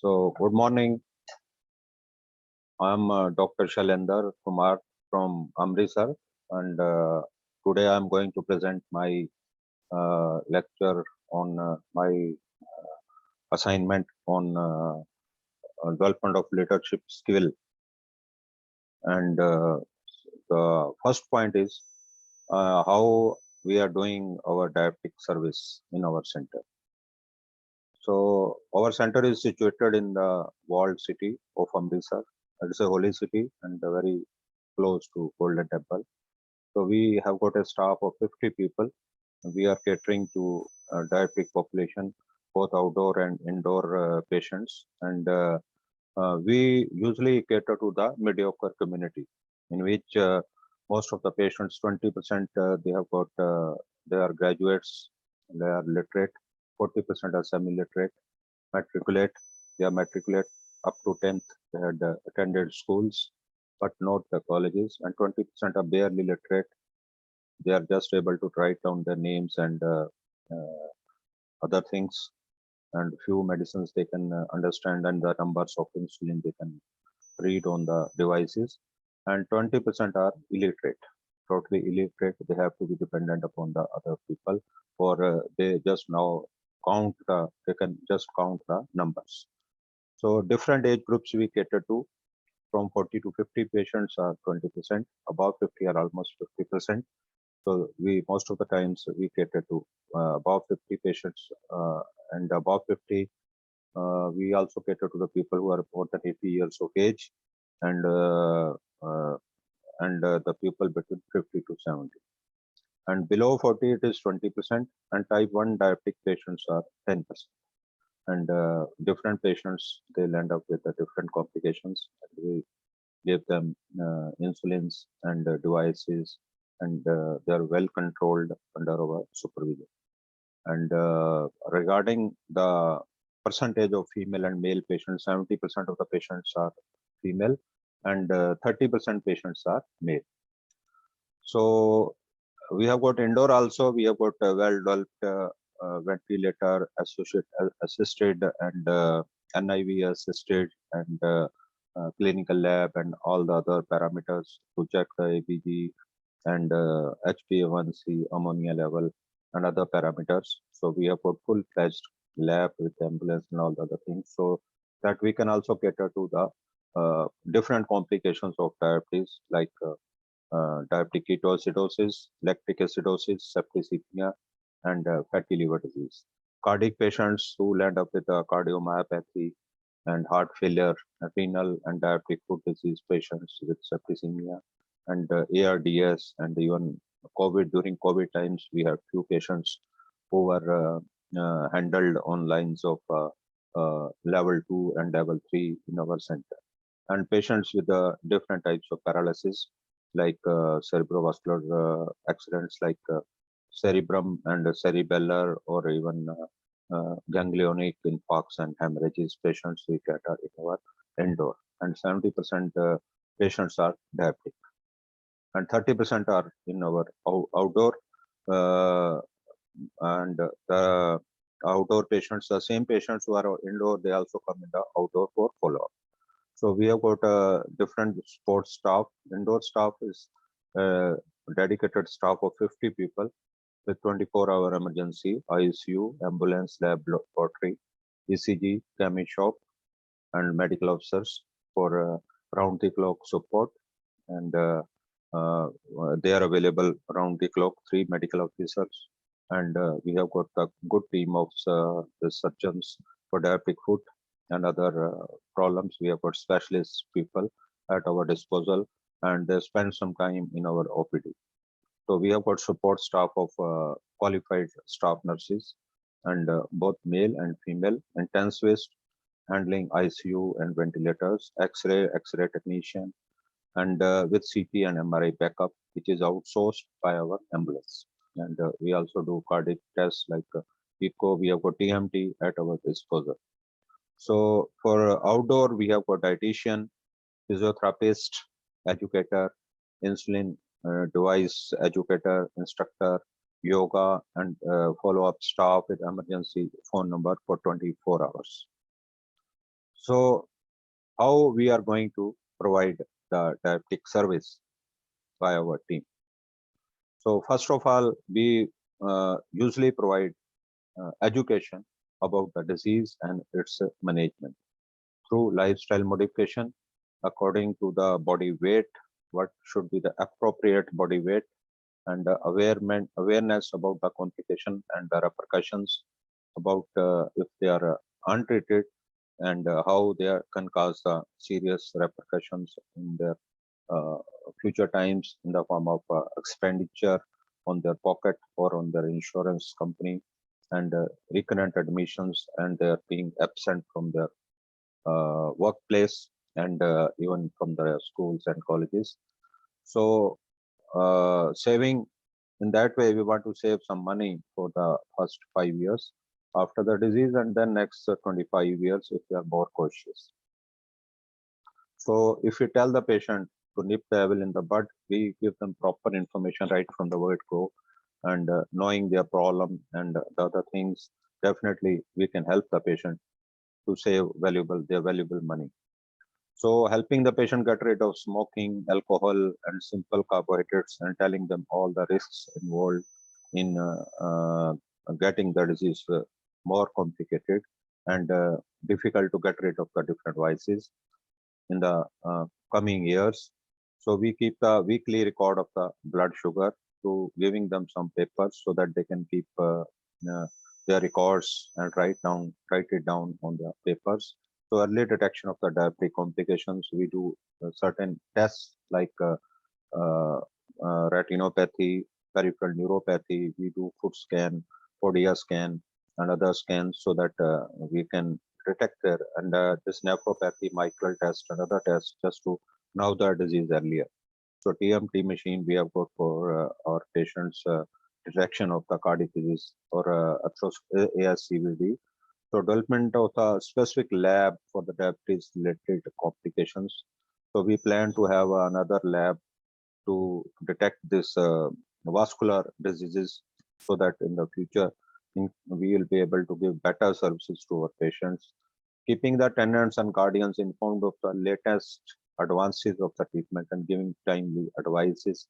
Good morning. I'm Dr. Shailendra Kumar from Amritsar, and today I'm going to present my lecture on my assignment on development of leadership skill. And the first point is how we are doing our diabetic service in our center. So our center is situated in the walled city of Amritsar. It's a holy city and very close to Golden Temple. So we have got a staff of 50 people. We are catering to diabetic population, both outdoor and indoor patients. And we usually cater to the mediocre community, in which most of the patients, 20%, they have got, they are graduates, they are literate, 40% are semi-literate, matriculate, they are matriculate up to 10th, they had attended schools, but not the colleges, and 20% are barely literate. They are just able to write down their names and other things, and few medicines they can understand, and the numbers of insulin they can read on the devices. And 20% are illiterate, totally illiterate. They have to be dependent upon the other people, or they just now count the, they can just count the numbers. So different age groups we cater to. From 40 to 50 patients are 20%, above 50 are almost 50%. So we most of the times we cater to above 50 patients, and above 50 we also cater to the people who are more than 80 years of age, and the people between 50 to 70. And below 40 it is 20%, and type 1 diabetic patients are 10%. And different patients, they'll end up with different complications. We give them insulins and devices, and they are well controlled under our supervision. And regarding the percentage of female and male patients, 70% of the patients are female, and 30% patients are male. So we have got indoor also. We have got a well-developed ventilator assisted and NIV assisted, and clinical lab, and all the other parameters to check the ABG and HbA1c, ammonia level, and other parameters. So we have got full-fledged lab with ambulance and all the other things, so that we can also cater to the different complications of diabetes, like diabetic ketoacidosis, lactic acidosis, septicemia, and fatty liver disease. Cardiac patients who end up with cardiomyopathy and heart failure, renal and diabetic foot disease patients with septicemia, and ARDS, and even COVID. During COVID times, we had few patients who were handled on lines of level 2 and level 3 in our center. And patients with different types of paralysis, like cerebrovascular accidents, like cerebrum and cerebellar, or even ganglionic infarcts and hemorrhages patients we cater in our indoor. And 70% patients are diabetic, and 30% are in our outdoor. And the outdoor patients, the same patients who are indoor, they also come in the outdoor for follow-up. So we have got a different sports staff. Indoor staff is a dedicated staff of 50 people with 24-hour emergency, ICU, ambulance, lab, laboratory, ECG, chemi shop, and medical officers for round-the-clock support. And they are available round-the-clock, 3 medical officers. And we have got a good team of the surgeons for diabetic foot and other problems. We have got specialist people at our disposal, and they spend some time in our OPD. So we have got support staff of qualified staff nurses, and both male and female, intensivist handling ICU and ventilators, X-ray technician, and with CT and MRI backup, which is outsourced by our ambulance. And we also do cardiac tests like echo. We have got TMT at our disposal. So for outdoor, we have got dietitian, physiotherapist, educator, insulin device educator, instructor, yoga, and follow-up staff with emergency phone number for 24 hours. So how we are going to provide the diabetic service by our team? So first of all, we usually provide education about the disease and its management through lifestyle modification according to the body weight, what should be the appropriate body weight, and awareness about the complication and the repercussions about if they are untreated, and how can cause serious repercussions in their uh, future times in the form of expenditure on their pocket or on their insurance company, and recurrent admissions, and they are being absent from their workplace, and even from the schools and colleges. So saving in that way, we want to save some money for the first 5 years after the disease, and then next 25 years if we are more cautious. So if we tell the patient to nip the evil in the bud, we give them proper information right from the word go, and knowing their problem and the other things, definitely we can help the patient to save their valuable money. So helping the patient get rid of smoking, alcohol, and simple carbohydrates, and telling them all the risks involved in getting the disease more complicated and difficult to get rid of the different vices in the coming years. So we keep the weekly record of the blood sugar, to giving them some papers so that they can keep their records and write it down on the papers. So early detection of the diabetic complications, we do certain tests like retinopathy, peripheral neuropathy. We do foot scan, Podia scan, and other scans so that we can detect there, and this nephropathy, mitral test, and other tests just to know the disease earlier. So TMT machine we have got for our patients detection of the cardiac disease or ASCVD. So development of a specific lab for the diabetes related complications. So we plan to have another lab to detect this vascular diseases, so that in the future we will be able to give better services to our patients, keeping the tenants and guardians informed of the latest advances of the treatment and giving timely advices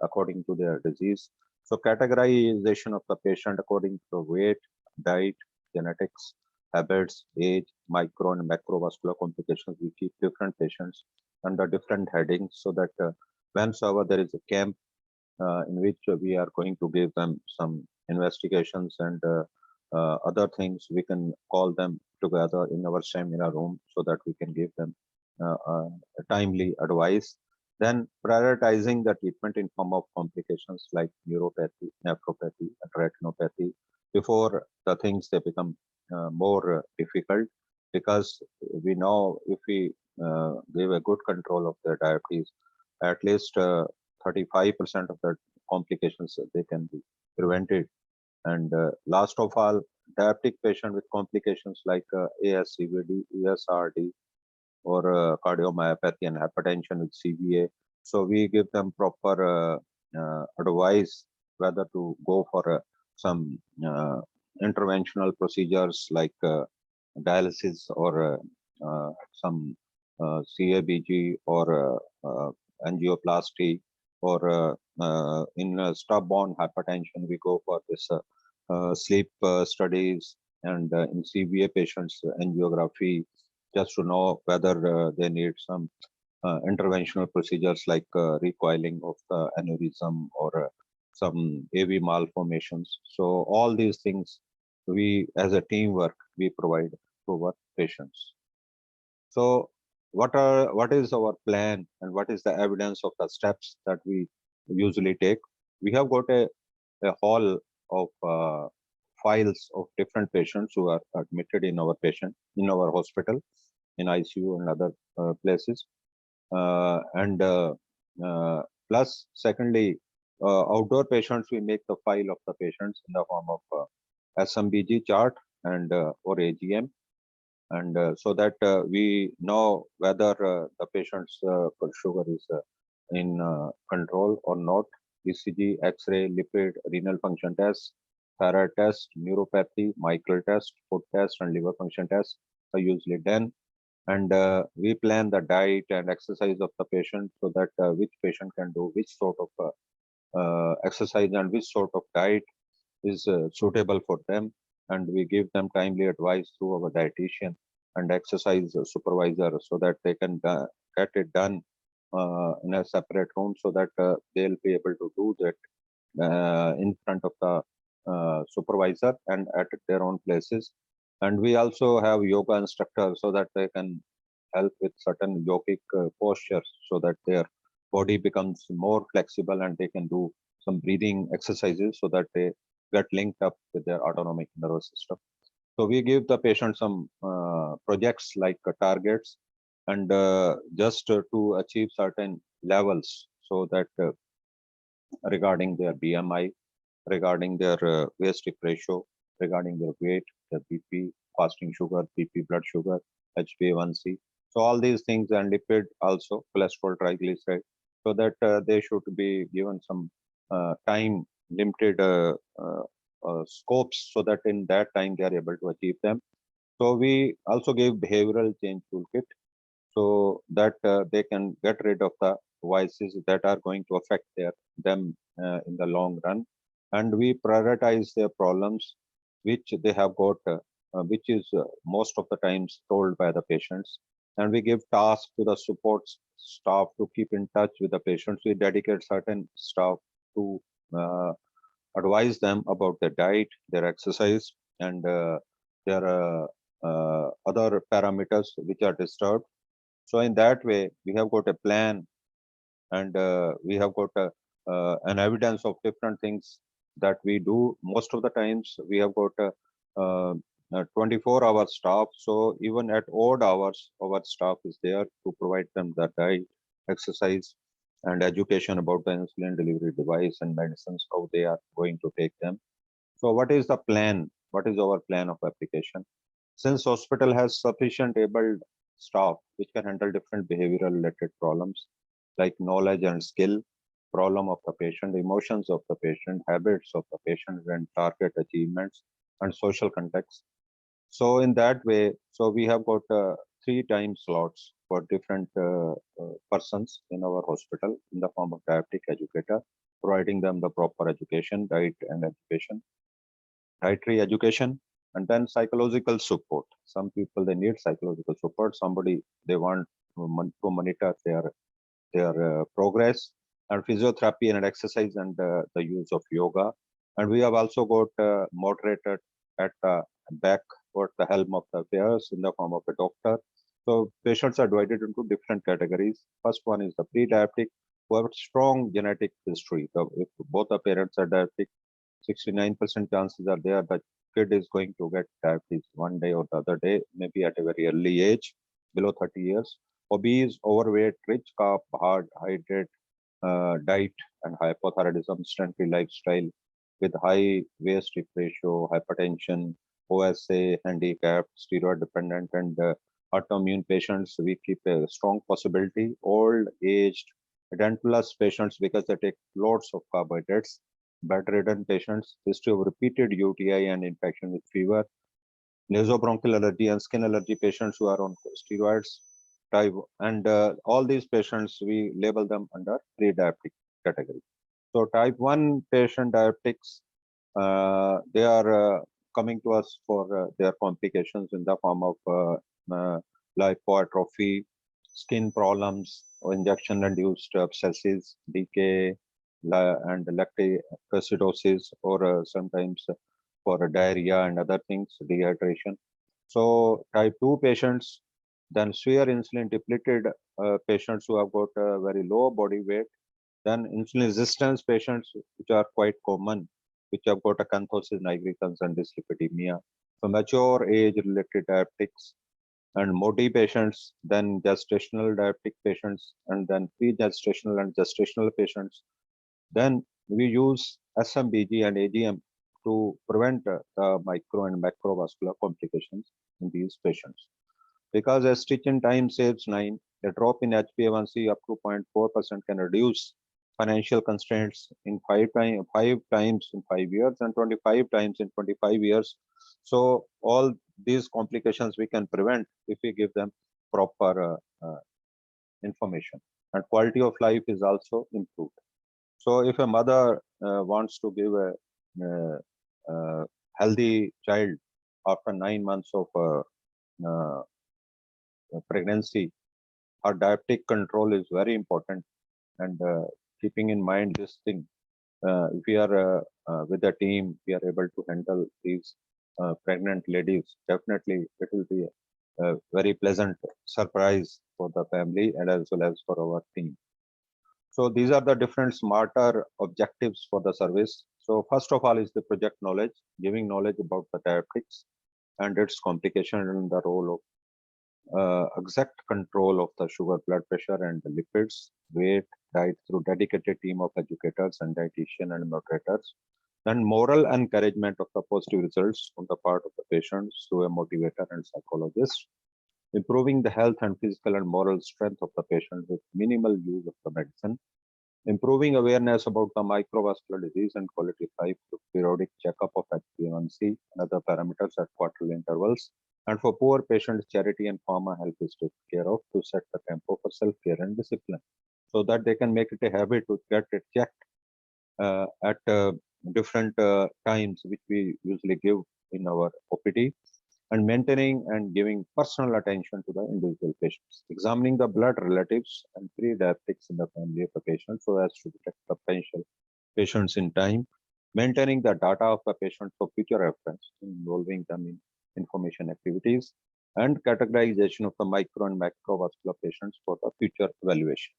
according to their disease. So categorization of the patient according to weight, diet, genetics, habits, age, micro and macrovascular complications. We keep different patients under different headings, so that whenever there is a camp in which we are going to give them some investigations and other things, we can call them together in our seminar room so that we can give them timely advice. Then prioritizing the treatment in form of complications like neuropathy, nephropathy, and retinopathy before the things they become more difficult, because we know if we give a good control of their diabetes, at least 35% of the complications they can be prevented. And last of all, diabetic patient with complications like ASCVD, ESRD, or cardiomyopathy and hypertension with CVA. So we give them proper advice whether to go for some interventional procedures like dialysis or some CABG or angioplasty, or in stub-borne hypertension we go for this sleep studies, and in CVA patients angiography, just to know whether they need some interventional procedures like recoiling of the aneurysm or some AV malformations. So all these things we as a teamwork we provide to our patients. So what is our plan and what is the evidence of the steps that we usually take? We have got a hall of files of different patients who are admitted in our hospital, in ICU and other places, and plus secondly, outdoor patients, we make the file of the patients in the form of SMBG chart and or AGM, and so that we know whether the patient's blood sugar is in control or not. ECG, X-ray, lipid, renal function test, thyroid test, neuropathy, mitral test, foot test, and liver function test are usually done. and we plan the diet and exercise of the patient so that which patient can do which sort of exercise and which sort of diet is suitable for them, and we give them timely advice through our dietitian and exercise supervisor so that they can get it done in a separate room so that they'll be able to do that in front of the supervisor and at their own places. And we also have yoga instructors so that they can help with certain yogic postures so that their body becomes more flexible and they can do some breathing exercises so that they get linked up with their autonomic nervous system. So we give the patient some projects like targets and just to achieve certain levels so that regarding their BMI, regarding their waist ratio, regarding their weight, their BP, fasting sugar, BP, blood sugar, HbA1c. So all these things and lipid also, cholesterol, triglyceride, so that they should be given some time limited scopes so that in that time they are able to achieve them. So we also give behavioral change toolkit so that they can get rid of the vices that are going to affect them in the long run, and we prioritize their problems which they have got which is most of the times told by the patients, and we give tasks to the support staff to keep in touch with the patients. We dedicate certain staff to advise them about their diet, their exercise, and their other parameters which are disturbed. So in that way, we have got a plan, and we have got an evidence of different things that we do. Most of the times, we have got a 24-hour staff. So even at odd hours, our staff is there to provide them the diet, exercise, and education about the insulin delivery device and medicines, how they are going to take them. So what is the plan? What is our plan of application? Since hospital has sufficient able staff which can handle different behavioral related problems like knowledge and skill, problem of the patient, emotions of the patient, habits of the patient, and target achievements and social context. So in that way, so we have got 3 time slots for different persons in our hospital in the form of diabetic educator, providing them the proper education, diet and education, dietary education, and then psychological support. Some people they need psychological support. Somebody they want to monitor their progress, and physiotherapy and exercise, and the use of yoga. And we have also got moderated at the back or the helm of the affairs in the form of a doctor. So patients are divided into different categories. First one is the pre-diabetic, who have strong genetic history. So if both the parents are diabetic, 69% chances are there that kid is going to get diabetes one day or the other day, maybe at a very early age, below 30 years. Obese, overweight, rich carb, hard, hydrate diet, and hypothyroidism, sedentary lifestyle with high waist ratio, hypertension, OSA, handicapped, steroid dependent, and autoimmune patients, we keep a strong possibility. Old, aged, dentalus patients because they take lots of carbohydrates. Bedridden patients, history of repeated UTI and infection with fever, nasobronchial allergy and skin allergy patients who are on steroids, type, and all these patients we label them under pre-diabetic category. So type 1 patient diabetics, they are coming to us for their complications in the form of lipoatrophy, skin problems, or injection-induced abscesses, decay, and lactic acidosis, or sometimes for diarrhea and other things, dehydration. So type 2 patients, then severe insulin depleted patients who have got very low body weight, then insulin resistance patients, which are quite common, which have got acanthosis nigricans and dyslipidemia. So mature age related diabetics and MODY patients, then gestational diabetic patients, and then pre-gestational and gestational patients. Then we use SMBG and AGM to prevent the micro and macrovascular complications in these patients. Because a stitch in time saves 9, a drop in HbA1c up to 0.4% can reduce financial constraints in 5 times in 5 years and 25 times in 25 years. So all these complications we can prevent if we give them proper information, and quality of life is also improved. So if a mother wants to give a healthy child after 9 months of uh, pregnancy, her diabetic control is very important. And keeping in mind this thing, if we are with a team, we are able to handle these pregnant ladies. Definitely, it will be a very pleasant surprise for the family and as well as for our team. So these are the different smarter objectives for the service. So first of all is the project knowledge, giving knowledge about the diabetics and its complication and the role of exact control of the sugar, blood pressure, and the lipids, weight, diet through dedicated team of educators and dietitian and moderators. Then moral encouragement of the positive results on the part of the patients through a motivator and psychologist. Improving the health and physical and moral strength of the patient with minimal use of the medicine. Improving awareness about the microvascular disease and quality of life through periodic checkup of HbA1c and other parameters at quarterly intervals. And for poor patients, charity and pharma help is taken care of to set the tempo for self-care and discipline, so that they can make it a habit to get it checked at different times, which we usually give in our OPD, and maintaining and giving personal attention to the individual patients, examining the blood relatives and pre-diabetics in the family of the patient so as to detect the potential patients in time, maintaining the data of the patient for future reference, involving them in information activities, and categorization of the micro and macrovascular patients for the future evaluation.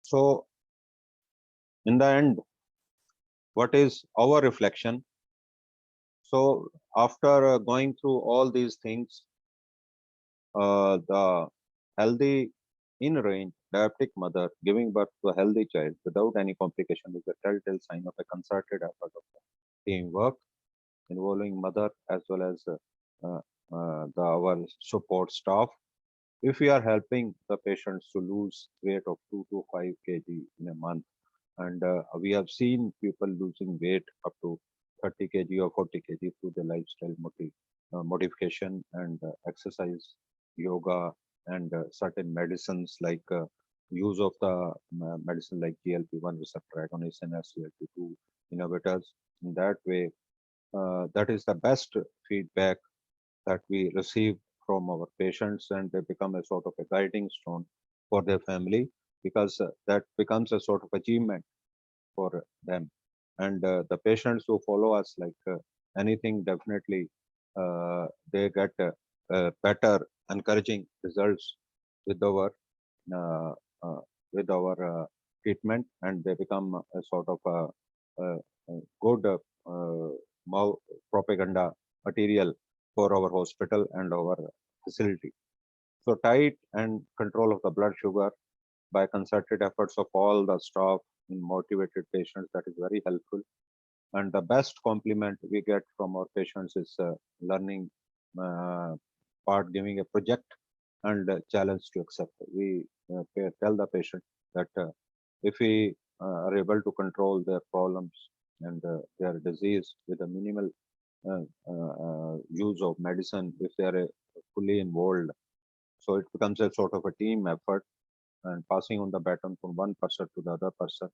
So in the end, what is our reflection? So after going through all these things, the healthy in-range diabetic mother giving birth to a healthy child without any complication is a telltale sign of a concerted effort of teamwork involving mother as well as our support staff. If we are helping the patients to lose weight of 2 to 5 kg in a month, and we have seen people losing weight up to 30 kg or 40 kg through the lifestyle modification and exercise, yoga, and certain medicines like use of the medicine like GLP-1 receptor agonists and SGLT2 inhibitors. In that way, that is the best feedback that we receive from our patients, and they become a sort of a guiding stone for their family, because that becomes a sort of achievement for them. And the patients who follow us, like anything, definitely they get better encouraging results with our uh, treatment, and they become a sort of a good propaganda material for our hospital and our facility. So tight and control of the blood sugar by concerted efforts of all the staff in motivated patients, that is very helpful. And the best compliment we get from our patients is learning part, giving a project and a challenge to accept. We tell the patient that if we are able to control their problems and their disease with a minimal use of medicine, if they are fully involved, so it becomes a sort of a team effort, and passing on the baton from one person to the other person,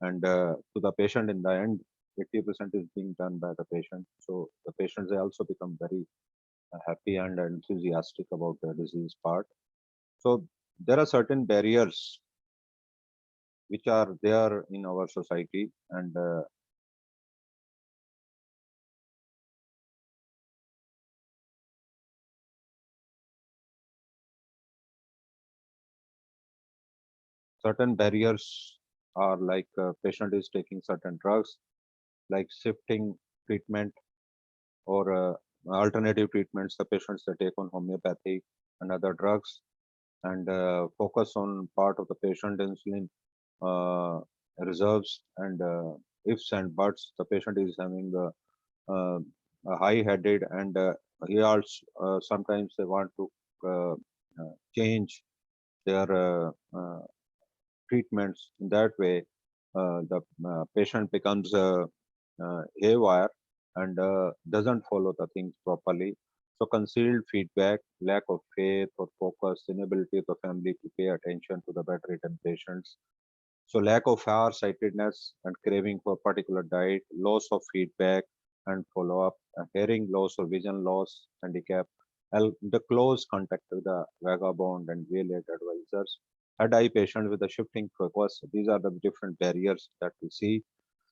and to the patient. In the end, 80% is being done by the patient. So the patients, they also become very happy and enthusiastic about the disease part. So there are certain barriers which are there in our society, and certain barriers are like patient is taking certain drugs, like shifting treatment or alternative treatments. The patients, they take on homeopathy and other drugs, and focus on part of the patient insulin reserves, and ifs and buts. The patient is having a high-headed, and he also sometimes they want to change their treatments. In that way, the patient becomes haywire and doesn't follow the things properly. So concealed feedback, lack of faith or focus, inability of the family to pay attention to the bedridden patients. So lack of far-sightedness and craving for particular diet, loss of feedback and follow-up, hearing loss or vision loss, handicap, the close contact with the vagabond and village advisors, head eye patient with the shifting focus. These are the different barriers that we see.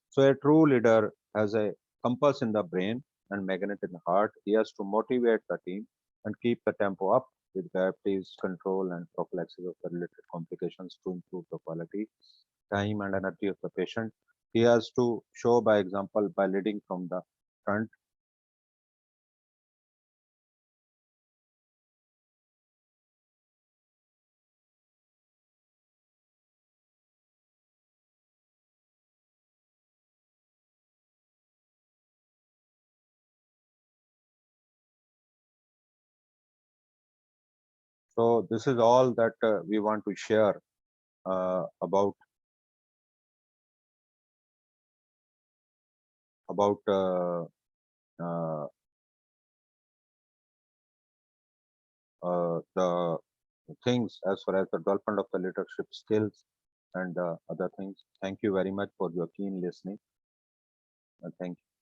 So a true leader has a compass in the brain and magnet in the heart. He has to motivate the team and keep the tempo up with diabetes control and prophylaxis of the related complications to improve the quality, time and energy of the patient. He has to show by example by leading from the front. So this is all that we want to share about uh, the things as far as the development of the leadership skills and other things. Thank you very much for your keen listening. Thank you.